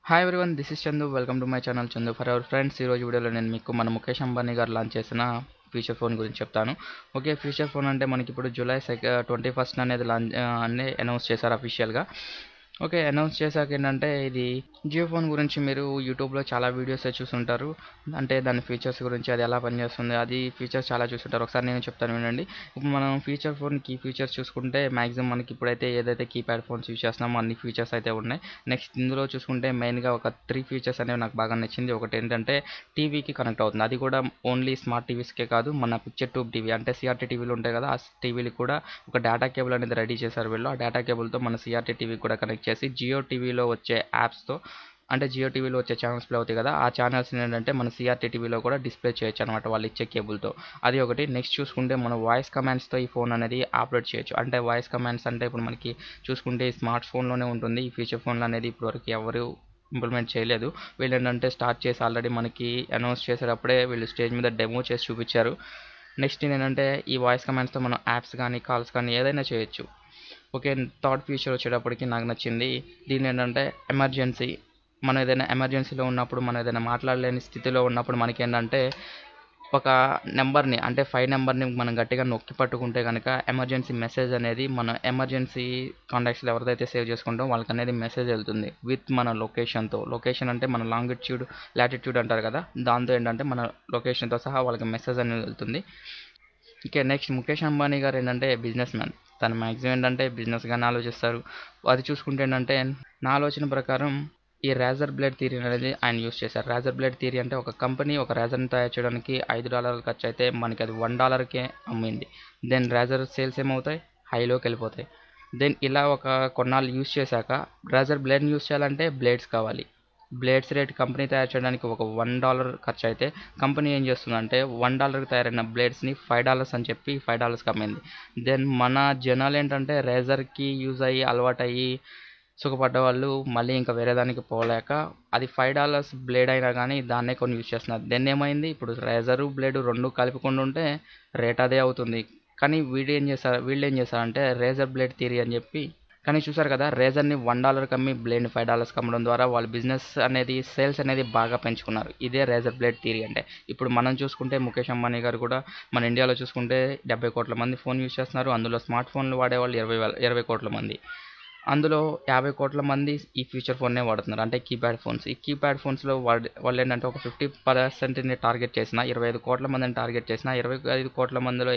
Hi everyone, this is Chandu. Welcome to my channel Chandu for our friends. ఈరోజు వీడియోలో నేను మీకు మన ముఖేష్ అంబానీ గారు లాంచ్ చేసిన ఫీచర్ ఫోన్ గురించి చెప్తాను. ఓకే, ఫీచర్ ఫోన్ అంటే మనకి ఇప్పుడు జూలై 21 అనేది లాంచ్ అనే అనౌన్స్ చేశారు అఫీషియల్గా. ఓకే, అనౌన్స్ చేశాక ఏంటంటే ఇది జియో ఫోన్ గురించి మీరు యూట్యూబ్లో చాలా వీడియోస్ చూసుంటారు. అంటే దాని ఫీచర్స్ గురించి, అది ఎలా పనిచేస్తుంది, అది ఫీచర్స్ చాలా చూసుంటారు. ఒకసారి నేను చెప్తాను వినండి. ఇప్పుడు మనం ఫీచర్ ఫోన్ కీ ఫీచర్స్ చూసుకుంటే మ్యాక్సిమం మనకి ఇప్పుడైతే ఏదైతే కీప్యాడ్ ఫోన్స్ యూజ్ చేస్తున్నామో అన్ని ఫీచర్స్ అయితే ఉన్నాయి. నెక్స్ట్ ఇందులో చూసుకుంటే మెయిన్గా ఒక 3 ఫీచర్స్ అనేవి నాకు బాగా నచ్చింది. ఒకటి ఏంటంటే టీవీకి కనెక్ట్ అవుతుంది. అది కూడా ఓన్లీ స్మార్ట్ టీవీస్కే కాదు, మన పిక్చర్ ట్యూబ్ టీవీ అంటే సిఆర్టీ టీవీలు ఉంటాయి కదా, ఆ టీవీలు కూడా ఒక డేటా కేబుల్ అనేది రెడీ చేశారు వీళ్ళు. ఆ డేటా కేబుల్తో మన సిఆర్టీ టీవీ కూడా కనెక్ట్ చేసి జియో టీవీలో వచ్చే యాప్స్తో, అంటే జియో టీవీలో వచ్చే ఛానల్స్ ప్లే అవుతాయి కదా, ఆ ఛానల్స్ ఏంటంటే మన సిఆర్టీ టీవీలో కూడా డిస్ప్లే చేయొచ్చు అనమాట వాళ్ళు ఇచ్చే కేబుల్తో. అది ఒకటి. నెక్స్ట్ చూసుకుంటే మన వాయిస్ కమాండ్స్తో ఈ ఫోన్ అనేది ఆపరేట్ చేయొచ్చు. అంటే వాయిస్ కమాండ్స్ అంటే ఇప్పుడు మనకి చూసుకుంటే స్మార్ట్ ఫోన్లోనే ఉంటుంది. ఈ ఫీచర్ ఫోన్లు అనేది ఇప్పటివరకు ఎవరు ఇంప్లిమెంట్ చేయలేదు. వీళ్ళు ఏంటంటే స్టార్ట్ చేసి ఆల్రెడీ మనకి అనౌన్స్ చేసేటప్పుడే వీళ్ళు స్టేజ్ మీద డెమో చేసి చూపించారు. నెక్స్ట్ ఏంటంటే ఈ వాయిస్ కమాండ్స్తో మనం యాప్స్ కానీ కాల్స్ కానీ ఏదైనా చేయొచ్చు. ఓకే, థర్డ్ ఫీచర్ వచ్చేటప్పటికి నాకు నచ్చింది. దీని ఏంటంటే ఎమర్జెన్సీ, మనం ఏదైనా ఎమర్జెన్సీలో ఉన్నప్పుడు, మనం ఏదైనా మాట్లాడలేని స్థితిలో ఉన్నప్పుడు మనకి ఏంటంటే ఒక నెంబర్ని, అంటే 5 నెంబర్ని మనం గట్టిగా నొక్కి పట్టుకుంటే కనుక ఎమర్జెన్సీ మెసేజ్ అనేది మన ఎమర్జెన్సీ కాంటాక్ట్స్లో ఎవరిదైతే సేవ్ చేసుకుంటామో వాళ్ళకి అనేది మెసేజ్ వెళ్తుంది విత్ మన లొకేషన్తో. లొకేషన్ అంటే మన లాంగిట్యూడ్ లాటిట్యూడ్ అంటారు కదా, దాంతో ఏంటంటే మన లొకేషన్తో సహా వాళ్ళకి మెసేజ్ అనేది వెళ్తుంది. ఓకే, నెక్స్ట్ ముఖేష్ అంబానీ గారు ఏంటంటే బిజినెస్ మ్యాన్. తను మ్యాక్సిమం ఏంటంటే బిజినెస్గానే ఆలోచిస్తారు. అది చూసుకుంటే ఏంటంటే నా ఆలోచన ప్రకారం ఈ రేజర్ బ్లేడ్ థియరీ అనేది ఆయన యూస్ చేశారు. రేజర్ బ్లేడ్ థియరీ అంటే ఒక కంపెనీ ఒక రేజర్ని తయారు చేయడానికి $5 ఖర్చు అయితే మనకి అది $1కే అమ్మింది. దెన్ రేజర్ సేల్స్ ఏమవుతాయి, హైలోకి వెళ్ళిపోతాయి. దెన్ ఇలా ఒక కొన్నాళ్ళు యూస్ చేశాక రేజర్ బ్లేడ్ని యూస్ చేయాలంటే బ్లేడ్స్ కావాలి. బ్లేడ్స్ రేట్ కంపెనీ తయారు చేయడానికి ఒక $1 ఖర్చు అయితే కంపెనీ ఏం చేస్తుందంటే $1కి తయారైన బ్లేడ్స్ని $5 అని చెప్పి $5కి అమ్మింది. దెన్ మన జనాలు ఏంటంటే రేజర్కి యూజ్ అయ్యి అలవాటయ్యి సుఖపడ్డ వాళ్ళు మళ్ళీ ఇంకా వేరే దానికి పోలేక అది $5 బ్లేడ్ అయినా కానీ దాన్నే కొన్ని యూజ్ చేస్తున్నారు. దెన్ ఏమైంది, ఇప్పుడు రేజరు బ్లేడు రెండు కలుపుకుండా ఉంటే రేట్ అదే అవుతుంది. కానీ వీళ్ళు ఏం చేశారంటే రేజర్ బ్లేడ్ థియరీ అని చెప్పి, కానీ చూసారు కదా, రేజర్ని $1 అమ్మి బ్లేడ్ని $5 అమ్మడం ద్వారా వాళ్ళ బిజినెస్ అనేది సేల్స్ అనేది బాగా పెంచుకున్నారు. ఇదే రేజర్ బ్లేడ్ థియరీ అంటే. ఇప్పుడు మనం చూసుకుంటే ముఖేష్ అంబానీ గారు కూడా మన ఇండియాలో చూసుకుంటే 70 కోట్ల మంది ఫోన్ యూజ్ చేస్తున్నారు. అందులో స్మార్ట్ ఫోన్లు వాడేవాళ్ళు 20 కోట్ల మంది. అందులో 50 కోట్ల మంది ఈ ఫీచర్ ఫోన్నే వాడుతున్నారు, అంటే కీప్యాడ్ ఫోన్స్. ఈ కీప్యాడ్ ఫోన్స్లో వాళ్ళు ఏంటంటే ఒక 50%ని టార్గెట్ చేసిన, 25 కోట్ల మందిని టార్గెట్ చేసిన, 25 కోట్ల మందిలో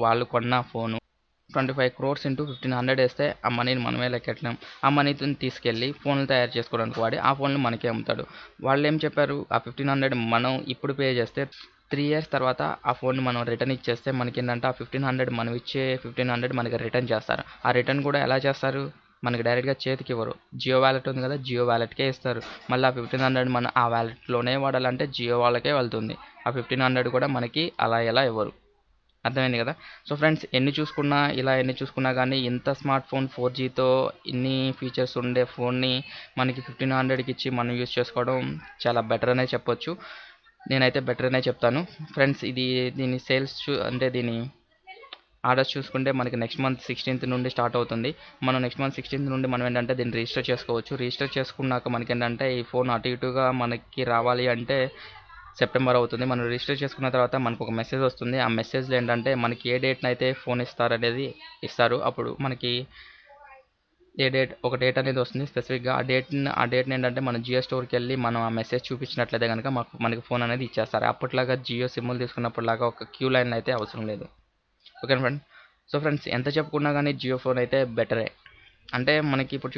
వాళ్ళు కొన్న ఫోను 25 crores ఇంటూ 1500 వేస్తే ఆ మనీని మనమే లెక్కట్లేం. ఆ మనీతో తీసుకెళ్ళి ఫోన్లు తయారు చేసుకోవడానికి వాడి ఆ ఫోన్లు మనకే అమ్ముతాడు. వాళ్ళు ఏం చెప్పారు, ఆ 1500 మనం ఇప్పుడు పే చేస్తే 3 years తర్వాత ఆ ఫోన్ మనం రిటర్న్ ఇచ్చేస్తే మనకి ఏంటంటే ఆ 1500 మనం ఇచ్చే 1500 మనకి రిటర్న్ చేస్తారు. ఆ రిటర్న్ కూడా ఎలా చేస్తారు, మనకి డైరెక్ట్గా చేతికి ఇవ్వరు. జియో వ్యాలెట్ ఉంది కదా, జియో వ్యాలెట్కే ఇస్తారు. మళ్ళీ ఆ 1500 మన ఆ వ్యాలెట్లోనే వాడాలంటే జియో వాళ్ళకే వెళ్తుంది. ఆ 1500 కూడా మనకి అలా ఎలా ఇవ్వరు. అర్థమైంది కదా. సో ఫ్రెండ్స్, ఎన్ని చూసుకున్నా కానీ ఇంత స్మార్ట్ ఫోన్ 4Gతో ఇన్ని ఫీచర్స్ ఉండే ఫోన్ని మనకి 1500కి ఇచ్చి మనం యూస్ చేసుకోవడం చాలా బెటర్ అనే చెప్పొచ్చు. నేనైతే బెటర్ అనే చెప్తాను ఫ్రెండ్స్. దీని సేల్స్ అంటే దీని ఆర్డర్స్ చూసుకుంటే మనకి నెక్స్ట్ మంత్ 16th నుండి స్టార్ట్ అవుతుంది. మనం నెక్స్ట్ మంత్ 16th నుండి మనం ఏంటంటే దీన్ని రిజిస్టర్ చేసుకోవచ్చు. రిజిస్టర్ చేసుకున్నాక మనకి ఏంటంటే ఈ ఫోన్ అటు ఇటుగా మనకి రావాలి అంటే సెప్టెంబర్ అవుతుంది. మనం రిజిస్టర్ చేసుకున్న తర్వాత మనకు ఒక మెసేజ్ వస్తుంది. ఆ మెసేజ్లో ఏంటంటే మనకి ఏ డేట్ని అయితే ఫోన్ ఇస్తారనేది ఇస్తారు. అప్పుడు మనకి ఒక డేట్ అనేది వస్తుంది స్పెసిఫిక్గా. ఆ డేట్ని ఏంటంటే మన జియో స్టోర్కి వెళ్ళి మనం ఆ మెసేజ్ చూపించినట్లయితే కనుక మనకి ఫోన్ అనేది ఇచ్చేస్తారు. అప్పట్లాగా జియో సిమ్ములు తీసుకున్నప్పుడులాగా ఒక క్యూ లైన్ అయితే అవసరం లేదు. Okay friend. సో ఫ్రెండ్స్, ఎంత చెప్పుకున్నా కానీ జియో ఫోన్ అయితే బెటరే. అంటే మనకి ఇప్పుడు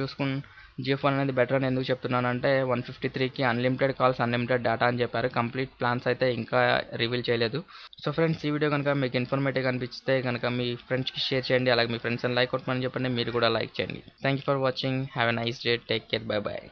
జియో ఫోన్ అనేది బెటర్ అని ఎందుకు చెప్తున్నానంటే 153కి అన్లిమిటెడ్ కాల్స్, అన్లిమిటెడ్ డేటా అని చెప్పారు. కంప్లీట్ ప్లాన్స్ అయితే ఇంకా రివీల్ చేయలేదు. సో ఫ్రెండ్స్, ఈ వీడియో కనుక మీకు ఇన్ఫర్మేటివ్గా అనిపిస్తే కనుక మీ ఫ్రెండ్స్కి షేర్ చేయండి. అలాగే మీ ఫ్రెండ్స్ లైక్ కొట్టమని చెప్పండి. మీరు కూడా లైక్ చేయండి. Thank you for watching. Have a nice day. Take care. Bye bye.